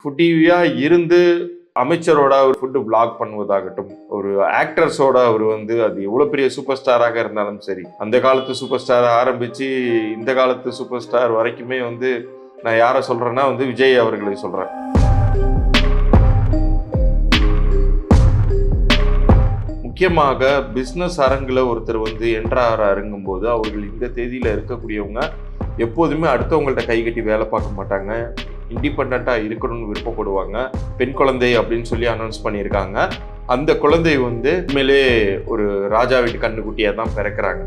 ஃபுட்டியா இருந்து அமைச்சரோட ஒரு food vlog பண்ணுவதாகட்டும், ஒரு ஆக்டர்ஸோட அவர் அது எவ்வளவு பெரிய சூப்பர் ஸ்டாராக இருந்தாலும் சரி, அந்த காலத்து சூப்பர் ஸ்டார் ஆரம்பிச்சு இந்த காலத்து சூப்பர் ஸ்டார் வரைக்குமே நான் யாரை சொல்றேன்னா விஜய் அவர்களை சொல்றேன். முக்கியமாக பிஸ்னஸ் அரங்கில் ஒருத்தர் என்ட்ராருங்கும் போது அவர்கள் இந்த தேதியில் இருக்கக்கூடியவங்க எப்போதுமே அடுத்தவங்கள்ட்ட கைகட்டி வேலை பார்க்க மாட்டாங்க, இண்டிபெண்ட்டாக இருக்கணும்னு விருப்பப்படுவாங்க. பெண் குழந்தை அப்படின்னு சொல்லி அனௌன்ஸ் பண்ணியிருக்காங்க. அந்த குழந்தை உண்மையிலே ஒரு ராஜா வீட்டு கண்ணுக்குட்டியாக தான் பிறக்கிறாங்க.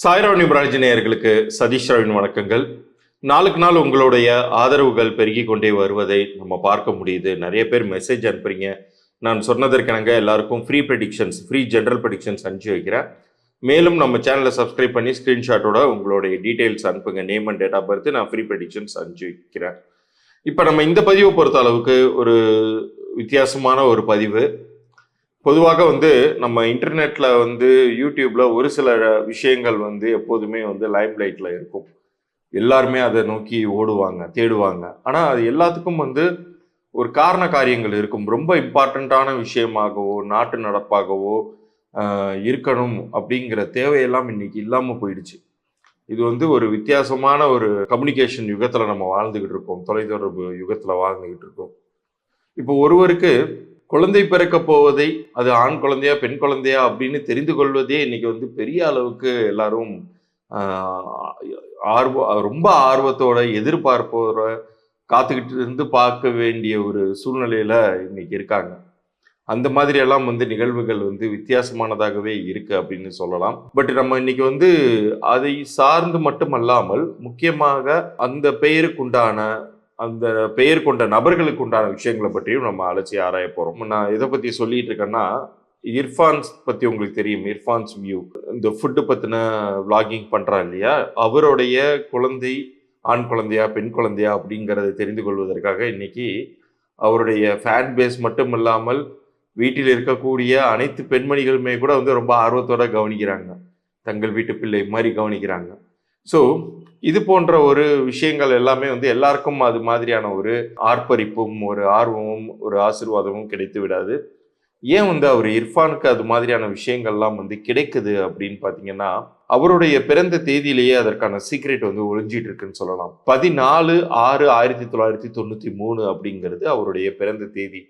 சாய்ராம் நியூமராலஜி நேயர்களுக்கு சதீஷ் ராவின் வணக்கங்கள். நாளுக்கு நாள் உங்களுடைய ஆதரவுகள் பெருகி கொண்டே வருவதை நம்ம பார்க்க முடியுது. நிறைய பேர் மெசேஜ் அனுப்புறீங்க. நான் சொன்னதற்கெனங்க எல்லாருக்கும் free predictions, free general predictions அனுப்பிச்சு வைக்கிறேன். மேலும் நம்ம சேனலை சப்ஸ்கிரைப் பண்ணி ஸ்க்ரீன்ஷாட்டோட உங்களுடைய டீட்டெயில்ஸ் அனுப்புங்க, name and date of birth. நான் ஃப்ரீ ப்ரெடிக்ஷன்ஸ் அனுப்பிச்சு வைக்கிறேன். இப்போ நம்ம இந்த பதிவை பொறுத்த அளவுக்கு ஒரு வித்தியாசமான ஒரு பதிவு. பொதுவாக நம்ம இன்டர்நெட்ல யூடியூப்ல ஒரு சில விஷயங்கள் எப்போதுமே லைம் லைட்ல இருக்கும். எல்லாருமே அதை நோக்கி ஓடுவாங்க, தேடுவாங்க. ஆனா அது எல்லாத்துக்கும் ஒரு காரண காரியங்கள் இருக்கும். ரொம்ப இம்பார்ட்டண்ட்டான விஷயமாகவோ நாட்டு நடப்பாகவோ இருக்கணும் அப்படிங்கிற தேவையெல்லாம் இன்னைக்கு இல்லாம போயிடுச்சு. இது ஒரு வித்தியாசமான ஒரு கம்யூனிகேஷன் யுகத்துல நம்ம வாழ்ந்துகிட்டு இருக்கோம், தொலைத்தொடர்பு யுகத்துல வாழ்ந்துகிட்டு இருக்கோம். இப்போ ஒருவருக்கு குழந்தை பிறக்க போவதை அது ஆண் குழந்தையா பெண் குழந்தையா அப்படின்னு தெரிந்து கொள்வதே இன்னைக்கு பெரிய அளவுக்கு எல்லாரும் ரொம்ப ஆர்வத்தோட எதிர்பார்ப்போட காத்துக்கிட்டு இருந்து பார்க்க வேண்டிய ஒரு சூழ்நிலையில இன்னைக்கு இருக்காங்க. அந்த மாதிரி எல்லாம் நிகழ்வுகள் வித்தியாசமானதாகவே இருக்கு அப்படின்னு சொல்லலாம். பட் நம்ம இன்னைக்கு அதை சார்ந்து மட்டுமல்லாமல் முக்கியமாக அந்த பெயருக்குண்டான அந்த பெயர் கொண்ட நபர்களுக்கு உண்டான விஷயங்களை பற்றியும் நம்ம அலட்சி ஆராய போறோம். நான் எதை பத்தி சொல்லிட்டு இருக்கேன்னா, இர்ஃபான்ஸ் பத்தி உங்களுக்கு தெரியும். இர்ஃபான்ஸ் வியூ, இந்த ஃபுட்டு பத்தின விளாகிங் பண்றா இல்லையா, அவருடைய குழந்தை ஆண் குழந்தையா பெண் குழந்தையா அப்படிங்கறத தெரிந்து கொள்வதற்காக இன்னைக்கு அவருடைய ஃபேன் பேஸ் மட்டும் இல்லாமல் வீட்டில் இருக்கக்கூடிய அனைத்து பெண்மணிகளுமே கூட ரொம்ப ஆர்வத்தோட கவனிக்கிறாங்க, தங்கள் வீட்டு பிள்ளை மாதிரி கவனிக்கிறாங்க. ஸோ இது போன்ற ஒரு விஷயங்கள் எல்லாமே எல்லாருக்கும் அது மாதிரியான ஒரு ஆர்ப்பரிப்பும் ஒரு ஆர்வமும் ஒரு ஆசீர்வாதமும் கிடைத்து விடாது. ஏன் அவர் இர்ஃபானுக்கு அது மாதிரியான விஷயங்கள்லாம் கிடைக்குது அப்படின்னு பார்த்தீங்கன்னா, அவருடைய பிறந்த தேதியிலேயே அதற்கான சீக்ரெட் ஒளிஞ்சிட்டு இருக்குன்னு சொல்லலாம். 14/6/1993 அப்படிங்கிறது அவருடைய பிறந்த தேதி.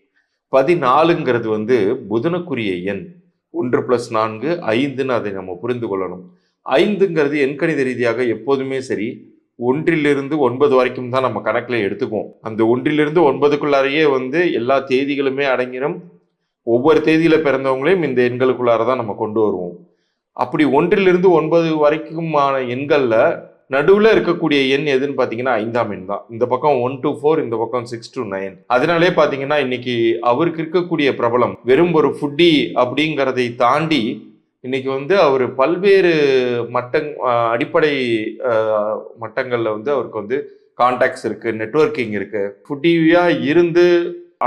14ங்கிறது புதனுக்குரிய எண். 1+4 5ன்னு அதை நம்ம புரிந்து கொள்ளணும். 5ங்கிறது எண்கணித ரீதியாக எப்போதுமே சரி 1லிருந்து 9 வரைக்கும் தான் நம்ம கணக்குல எடுத்துக்குவோம். அந்த 1லிருந்து 9க்குள்ளாரையே எல்லா தேதிகளுமே அடங்கிடும். ஒவ்வொரு தேதியில பிறந்தவங்களையும் இந்த எண்களுக்குள்ளாரதான் நம்ம கொண்டு வருவோம். அப்படி 1லிருந்து 9 வரைக்குமான எண்கள்ல நடுவுல இருக்கக்கூடிய எண் எதுன்னு பாத்தீங்கன்னா 5ஆம் எண் தான். இந்த பக்கம் 1 to 4, இந்த பக்கம் 6 to 9. அதனாலே பாத்தீங்கன்னா இன்னைக்கு அவருக்கு இருக்கக்கூடிய பிரபலம் வெறும் ஒரு ஃபுட்டி அப்படிங்கிறதை தாண்டி இன்னைக்கு அவர் பல்வேறு அடிப்படை மட்டங்கள்ல அவருக்கு கான்டாக்ட்ஸ் இருக்கு, நெட்வொர்க்கிங் இருக்கு. ஃபுட்டியா இருந்து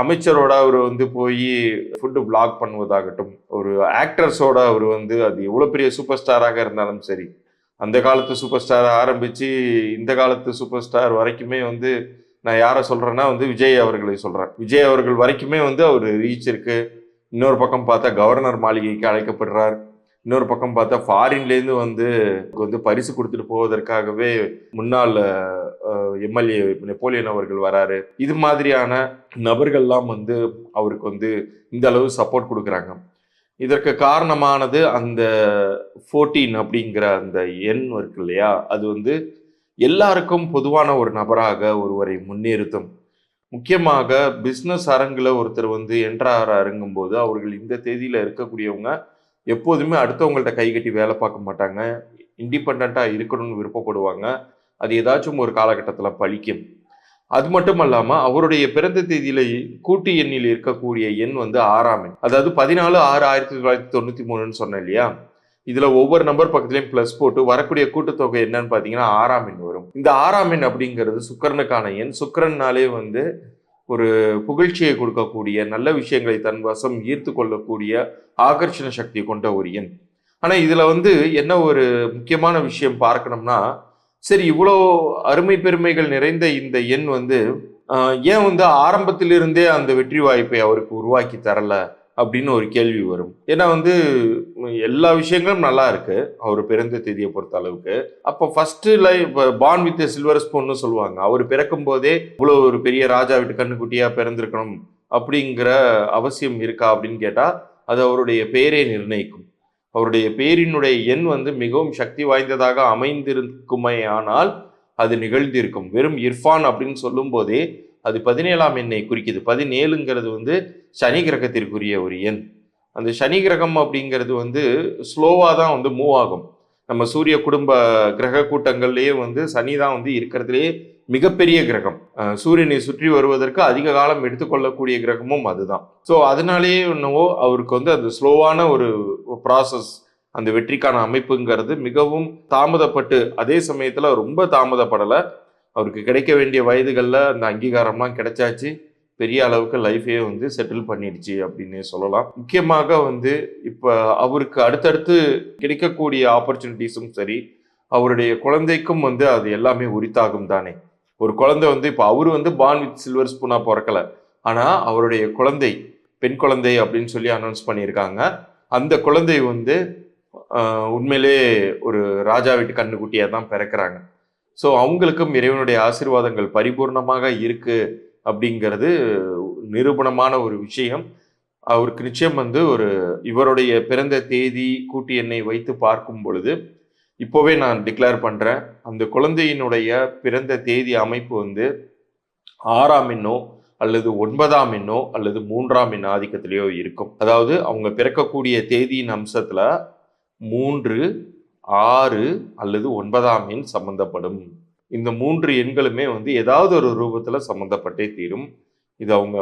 அமைச்சரோட அவர் போய் ஃபுட்டு விளாக் பண்ணுவதாகட்டும், ஒரு ஆக்டர்ஸோட அவர் அது எவ்வளவு பெரிய சூப்பர் ஸ்டாராக இருந்தாலும் சரி, அந்த காலத்து சூப்பர் ஸ்டார் ஆரம்பிச்சு இந்த காலத்து சூப்பர் ஸ்டார் வரைக்குமே நான் யாரை சொல்றேன்னா விஜய் அவர்களை சொல்றேன். விஜய் அவர்கள் வரைக்குமே அவர் ரீச் இருக்கு. இன்னொரு பக்கம் பார்த்தா கவர்னர் மாளிகைக்கு அழைக்கப்படுறார். இன்னொரு பக்கம் பார்த்தா ஃபாரின்லேருந்து பரிசு கொடுத்துட்டு போவதற்காகவே முன்னாள் எம்எல்ஏ நெப்போலியன் அவர்கள் வராரு. இது மாதிரியான நபர்கள்லாம் அவருக்கு இந்த அளவு சப்போர்ட் கொடுக்குறாங்க. இதற்கு காரணமானது அந்த 14 அப்படிங்கிற அந்த எண் இருக்கு இல்லையா, அது எல்லாருக்கும் பொதுவான ஒரு நபராக ஒருவரை முன்னிறுத்தும். முக்கியமாக பிஸ்னஸ் அரங்கில் ஒருத்தர் என்ட்ராருங்கும் போது அவர்கள் இந்த தேதியில இருக்கக்கூடியவங்க எப்போதுமே அடுத்தவங்கள்ட்ட கைகட்டி வேலை பார்க்க மாட்டாங்க, இண்டிபெண்ட்டாக இருக்கணும்னு விருப்பப்படுவாங்க. அது ஏதாச்சும் ஒரு காலகட்டத்தில் பழிக்கும். அது மட்டும் இல்லாமல் அவருடைய பிறந்த தேதியில கூட்டு எண்ணில் இருக்கக்கூடிய எண் 6ஆம் எண். அதாவது 14/6/1993 சொன்னேன் இல்லையா, இதுல ஒவ்வொரு நம்பர் பக்கத்துலயும் பிளஸ் போட்டு வரக்கூடிய கூட்டுத்தொகை என்னன்னு பாத்தீங்கன்னா 6ஆம் எண் வரும். இந்த 6ஆம் எண் அப்படிங்கிறது சுக்கிரனுக்கான எண். சுக்கிரன்னாலே ஒரு புகழ்ச்சியை கொடுக்கக்கூடிய, நல்ல விஷயங்களை தன் வசம் ஈர்த்து கொள்ளக்கூடிய ஆகர்ஷண சக்தி கொண்ட ஒரு எண். ஆனா இதுல வந்து என்ன ஒரு முக்கியமான விஷயம் பார்க்கணும்னா, சரி இவ்வளோ அருமை பெருமைகள் நிறைந்த இந்த எண் வந்து ஏன் வந்து ஆரம்பத்திலிருந்தே அந்த வெற்றி வாய்ப்பை அவருக்கு உருவாக்கி தரல அப்படின்னு ஒரு கேள்வி வரும். ஏன்னா வந்து எல்லா விஷயங்களும் நல்லா இருக்கு அவர் பிறந்த தேதியை பொறுத்த அளவுக்கு. அப்போ first life born with silver ஸ்பூன்னு சொல்லுவாங்க. அவர் பிறக்கும் போதே இவ்வளோ ஒரு பெரிய ராஜா வீட்டு கண்ணுக்குட்டியா பிறந்திருக்கணும் அப்படிங்கிற அவசியம் இருக்கா அப்படின்னு கேட்டா அது அவருடைய பெயரை நிர்ணயிக்கும். அவருடைய பேரினுடைய எண் வந்து மிகவும் சக்தி வாய்ந்ததாக அமைந்திருக்குமே ஆனால் அது நிகழ்ந்திருக்கும். வெறும் இர்ஃபான் அப்படின்னு சொல்லும் போதே அது 17ஆம் எண்ணை குறிக்குது. 17ங்கிறது வந்து சனி கிரகத்திற்குரிய ஒரு எண். அந்த சனி கிரகம் அப்படிங்கிறது வந்து ஸ்லோவாக தான் வந்து மூவ் ஆகும். நம்ம சூரிய குடும்ப கிரக கூட்டங்கள்லேயே வந்து சனி தான் வந்து இருக்கிறதுலேயே மிகப்பெரிய கிரகம். சூரியனை சுற்றி வருவதற்கு அதிக காலம் எடுத்துக்கொள்ளக்கூடிய கிரகமும் அதுதான். ஸோ அதனாலேயே என்னவோ அவருக்கு வந்து அந்த ஸ்லோவான ஒரு ப்ராசஸ், அந்த வெற்றிக்கான அமைப்புங்கிறது மிகவும் தாமதப்பட்டு, அதே சமயத்தில் ரொம்ப தாமதப்படலை. அவருக்கு கிடைக்க வேண்டிய வயதுகளில் அந்த அங்கீகாரம்லாம் கிடைச்சாச்சு. பெரிய அளவுக்கு லைஃபே வந்து செட்டில் பண்ணிடுச்சு அப்படின்னு சொல்லலாம். முக்கியமாக வந்து இப்போ அவருக்கு அடுத்தடுத்து கிடைக்கக்கூடிய ஆப்பர்ச்சுனிட்டிஸும் சரி, அவருடைய குழந்தைக்கும் வந்து அது எல்லாமே உரித்தாகும் தானே. ஒரு குழந்தை வந்து இப்போ அவரு வந்து பார்ன் வித் சில்வர் ஸ்பூனா பிறக்கல. ஆனால் அவருடைய குழந்தை பெண் குழந்தை அப்படின்னு சொல்லி அனௌன்ஸ் பண்ணியிருக்காங்க. அந்த குழந்தை வந்து உண்மையிலே ஒரு ராஜா வீட்டு கண்ணுக்குட்டியாக தான் பிறக்கிறாங்க. ஸோ அவங்களுக்கும் இறைவனுடைய ஆசீர்வாதங்கள் பரிபூர்ணமாக இருக்கு அப்படிங்கிறது நிரூபணமான ஒரு விஷயம். அவருக்கு நிச்சயம் வந்து ஒரு இவருடைய பிறந்த தேதி கூட்டு எண்ணை வைத்து பார்க்கும் பொழுது இப்போவே நான் டிக்ளேர் பண்றேன், அந்த குழந்தையினுடைய பிறந்த தேதி அமைப்பு வந்து 6ஆம் எண்ணோ அல்லது 9ஆம் எண்ணோ அல்லது 3ஆம் எண் ஆதிக்கத்திலேயோ இருக்கும். அதாவது அவங்க பிறக்கக்கூடிய தேதியின் அம்சத்துல 3, 6 அல்லது 9ஆம் எண் சம்பந்தப்படும். இந்த 3 எண்களுமே வந்து ஏதாவது ஒரு ரூபத்துல சம்பந்தப்பட்டே தீரும். இது அவங்க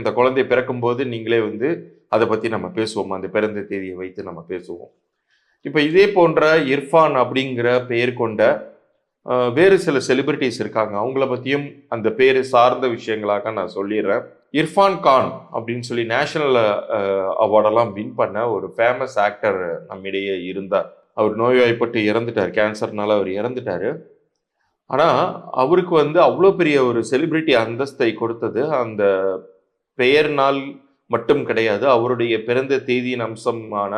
இந்த குழந்தை பிறக்கும்போது நீங்களே வந்து அதை பத்தி நம்ம பேசுவோம். அந்த பிறந்த தேதியை வைத்து நம்ம பேசுவோம். இப்ப இதே போன்ற இர்ஃபான் அப்படிங்கிற பெயர் கொண்ட வேறு சில செலிபிரிட்டிஸ் இருக்காங்க. அவங்கள பத்தியும் அந்த பேரு சார்ந்த விஷயங்களாக நான் சொல்லிடுறேன். இர்ஃபான் கான் அப்படின்னு சொல்லி நேஷனல் அவார்டெல்லாம் வின் பண்ண ஒரு ஃபேமஸ் ஆக்டர் நம்மிடையே இருந்தார். அவர் நோய்வாய்ப்பட்டு இறந்துட்டார். கேன்சர்னால அவர் இறந்துட்டாரு. ஆனால் அவருக்கு வந்து அவ்வளோ பெரிய ஒரு செலிபிரிட்டி அந்தஸ்தை கொடுத்தது அந்த பெயர்னால் மட்டும் கிடையாது. அவருடைய பிறந்த தேதியின் அம்சமான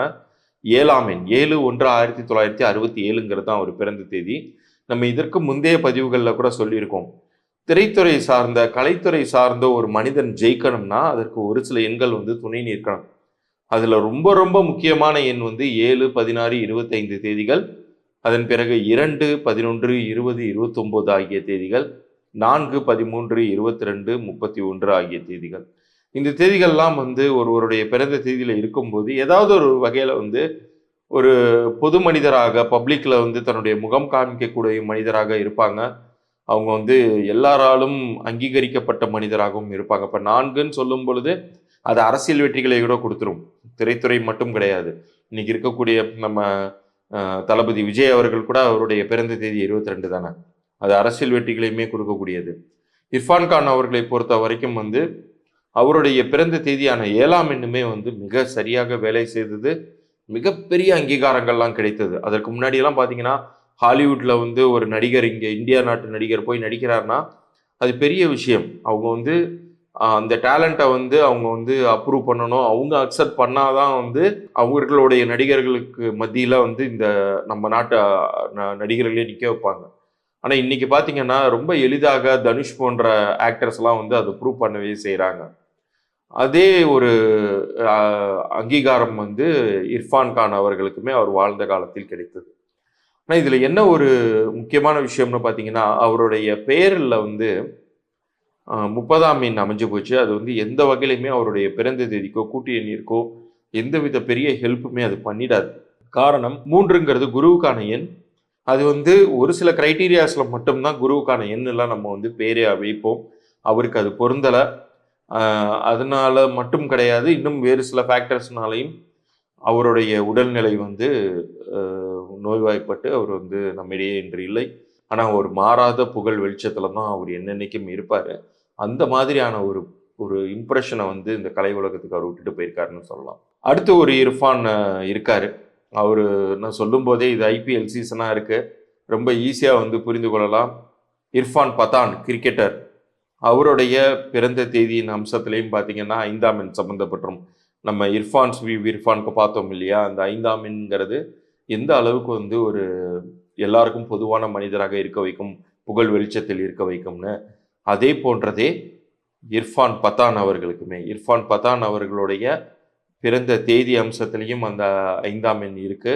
7ஆம் எண் 7/1/1967 தான் அவர் பிறந்த தேதி. நம்ம இதற்கு முந்தைய பதிவுகளில் கூட சொல்லியிருக்கோம். திரைத்துறை சார்ந்த கலைத்துறை சார்ந்த ஒரு மனிதன் ஜெயிக்கணும்னா அதற்கு ஒரு சில எண்கள் வந்து துணை நிற்கணும். அதில் ரொம்ப ரொம்ப முக்கியமான எண் வந்து 7, 16, 25 தேதிகள். அதன் பிறகு 2, 11, 20, 29 ஆகிய தேதிகள், 4, 13, 22, 31 ஆகிய தேதிகள். இந்த தேதிகள்லாம் வந்து ஒருவருடைய பிறந்த தேதியில் இருக்கும்போது ஏதாவது ஒரு வகையில் வந்து ஒரு பொது மனிதராக பப்ளிக்கில் வந்து தன்னுடைய முகம் காமிக்கக்கூடிய மனிதராக இருப்பாங்க. அவங்க வந்து எல்லாராலும் அங்கீகரிக்கப்பட்ட மனிதராகவும் இருப்பாங்க. இப்போ 4ன்னு சொல்லும் பொழுது அது அரசியல் வெற்றிகளை கூட கொடுத்துரும். திரைத்துறை மட்டும் கிடையாது. இன்னைக்கு இருக்கக்கூடிய நம்ம தளபதி விஜய் அவர்கள் கூட அவருடைய பிறந்த தேதி 22 தானே. அது அரசியல் வெற்றிகளையுமே கொடுக்கக்கூடியது. இர்ஃபான் கான் அவர்களை பொறுத்த வரைக்கும் வந்து அவருடைய பிறந்த தேதியான 7ஆம் எண்ணுமே வந்து மிக சரியாக வேலை செய்தது. மிகப்பெரிய அங்கீகாரங்கள்லாம் கிடைத்தது. அதற்கு முன்னாடியெல்லாம் பார்த்தீங்கன்னா ஹாலிவுட்ல வந்து ஒரு நடிகர் இங்கே இந்தியா நாட்டு நடிகர் போய் நடிக்கிறாருன்னா அது பெரிய விஷயம். அவங்க வந்து அந்த டேலண்ட்டை வந்து அவங்க வந்து அப்ரூவ் பண்ணணும். அவங்க அக்செப்ட் பண்ணாதான் வந்து அவர்களுடைய நடிகர்களுக்கு மத்தியில் வந்து இந்த நம்ம நாட்டு நடிகர்களே நிற்க வைப்பாங்க. ஆனால் இன்னைக்கு பார்த்தீங்கன்னா ரொம்ப எளிதாக தனுஷ் போன்ற ஆக்டர்ஸ்லாம் வந்து அதை ப்ரூவ் பண்ணவே செய்கிறாங்க. அதே ஒரு அங்கீகாரம் வந்து இர்ஃபான் கான் அவர்களுக்குமே அவர் வாழ்ந்த காலத்தில் கிடைத்தது. ஆனால் இதில் என்ன ஒரு முக்கியமான விஷயம்னு பார்த்தீங்கன்னா அவருடைய பெயரில் வந்து 30ஆம் எண் அமைஞ்சு போச்சு. அது வந்து எந்த வகையிலுமே அவருடைய பிறந்த தேதிக்கோ கூட்டு எண்ணிற்கோ எந்தவித பெரிய ஹெல்ப்புமே அது பண்ணிடாது. காரணம் 3ங்கிறது குருவுக்கான எண். அது வந்து ஒரு சில கிரைட்டீரியாஸில் மட்டும்தான் குருவுக்கான எண்ணெல்லாம் நம்ம வந்து பேரே வைப்போம். அவருக்கு அது பொருந்தலை. அதனால மட்டும் கிடையாது, இன்னும் வேறு சில ஃபேக்டர்ஸ்னாலையும் அவருடைய உடல்நிலை வந்து நோய்வாய்ப்பட்டு அவர் வந்து நம்மிடையே இன்று இல்லை. ஆனால் ஒரு மாறாத புகழ் வெளிச்சத்தில் தான் அவர் என்னென்னைக்கும் இருப்பார். அந்த மாதிரியான ஒரு ஒரு இம்ப்ரெஷனை வந்து இந்த கலை உலகத்துக்கு அவர் விட்டுட்டு போயிருக்காருன்னு சொல்லலாம். அடுத்து ஒரு இர்ஃபான் இருக்காரு. அவரு நான் சொல்லும்போதே இது ஐபிஎல் சீசனா இருக்கு. ரொம்ப ஈஸியா வந்து புரிந்து கொள்ளலாம். இர்ஃபான் பதான் கிரிக்கெட்டர். அவருடைய பிறந்த தேதியின் அம்சத்திலையும் பார்த்தீங்கன்னா 5ஆம் எண் சம்மந்தப்பட்டுரும். நம்ம இர்ஃபானுக்கு பார்த்தோம் இல்லையா? அந்த 5ஆம் எண்ங்கிறது எந்த அளவுக்கு வந்து ஒரு எல்லாருக்கும் பொதுவான மனிதராக இருக்க வைக்கும், புகழ் வெளிச்சத்தில் இருக்க வைக்கும்னு. அதே போன்றதே இர்ஃபான் பதான் அவர்களுக்குமே. இர்ஃபான் பதான் அவர்களுடைய பிறந்த தேதி அம்சத்திலையும் அந்த 5ஆம் எண் இருக்கு.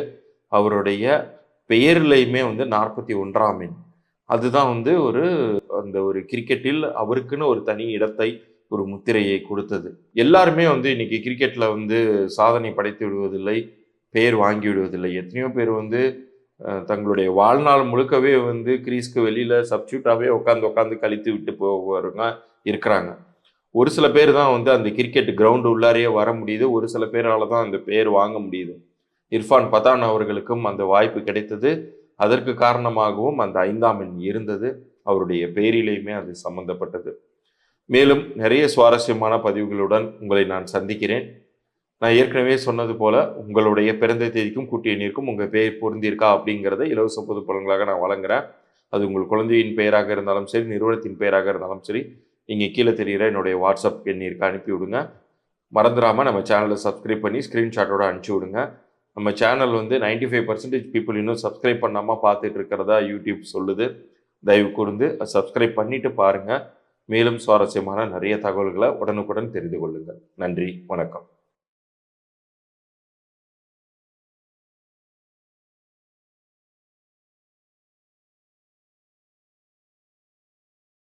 அவருடைய பெயர்லையுமே வந்து 41ஆம் எண். அதுதான் வந்து அந்த ஒரு கிரிக்கெட்டில் அவருக்குன்னு ஒரு தனி இடத்தை, ஒரு முத்திரையை கொடுத்தது. எல்லாருமே வந்து இன்னைக்கு கிரிக்கெட்ல வந்து சாதனை படைத்து விடுவதில்லை, பெயர் வாங்கி விடுவதில்லை. எத்தனையோ பேர் வந்து தங்களுடைய வாழ்நாள் முழுக்கவே வந்து கிரீஸ்க்கு வெளியில சப்ஸ்டியூட்டாவே உட்காந்து கழித்து விட்டு போகிறவங்க இருக்கிறாங்க. ஒரு சில பேர் தான் வந்து அந்த கிரிக்கெட் கிரவுண்டு உள்ளாரையே வர முடியுது. ஒரு சில பேரால தான் அந்த பெயர் வாங்க முடியுது. இர்ஃபான் பதான் அவர்களுக்கும் அந்த வாய்ப்பு கிடைத்தது. அதற்கு காரணமாகவும் அந்த 5ஆம் எண் இருந்தது. அவருடைய பெயரிலேயுமே அது சம்பந்தப்பட்டது. மேலும் நிறைய சுவாரஸ்யமான பதிவுகளுடன் உங்களை நான் சந்திக்கிறேன். நான் ஏற்கனவே சொன்னது போல உங்களுடைய பிறந்த தேதிக்கும் கூட்டு எண்ணிற்கும் உங்கள் பெயர் பொருந்திருக்கா அப்படிங்கிறத இலவச பொது பலன்களாக நான் வழங்குறேன். அது உங்கள் குழந்தையின் பெயராக இருந்தாலும் சரி, நிறுவனத்தின் பெயராக இருந்தாலும் சரி, நீங்கள் கீழே தெரிகிற என்னுடைய வாட்ஸ்அப் எண்ணிற்கு அனுப்பி விடுங்க. மறந்துடாமல் நம்ம சேனலை சப்ஸ்கிரைப் பண்ணி ஸ்க்ரீன்ஷாட்டோட அனுப்பிச்சி விடுங்க. நம்ம சேனல் வந்து 95% பீப்புள் இன்னும் சப்ஸ்கிரைப் பண்ணாமல் பார்த்துட்டு இருக்கிறதா யூடியூப் சொல்லுது. தயவு கூர்ந்து சப்ஸ்கிரைப் பண்ணிட்டு பாருங்கள். மேலும் சுவாரஸ்யமான நிறைய தகவல்களை உடனுக்குடன் தெரிந்து கொள்ளுங்கள். நன்றி, வணக்கம்.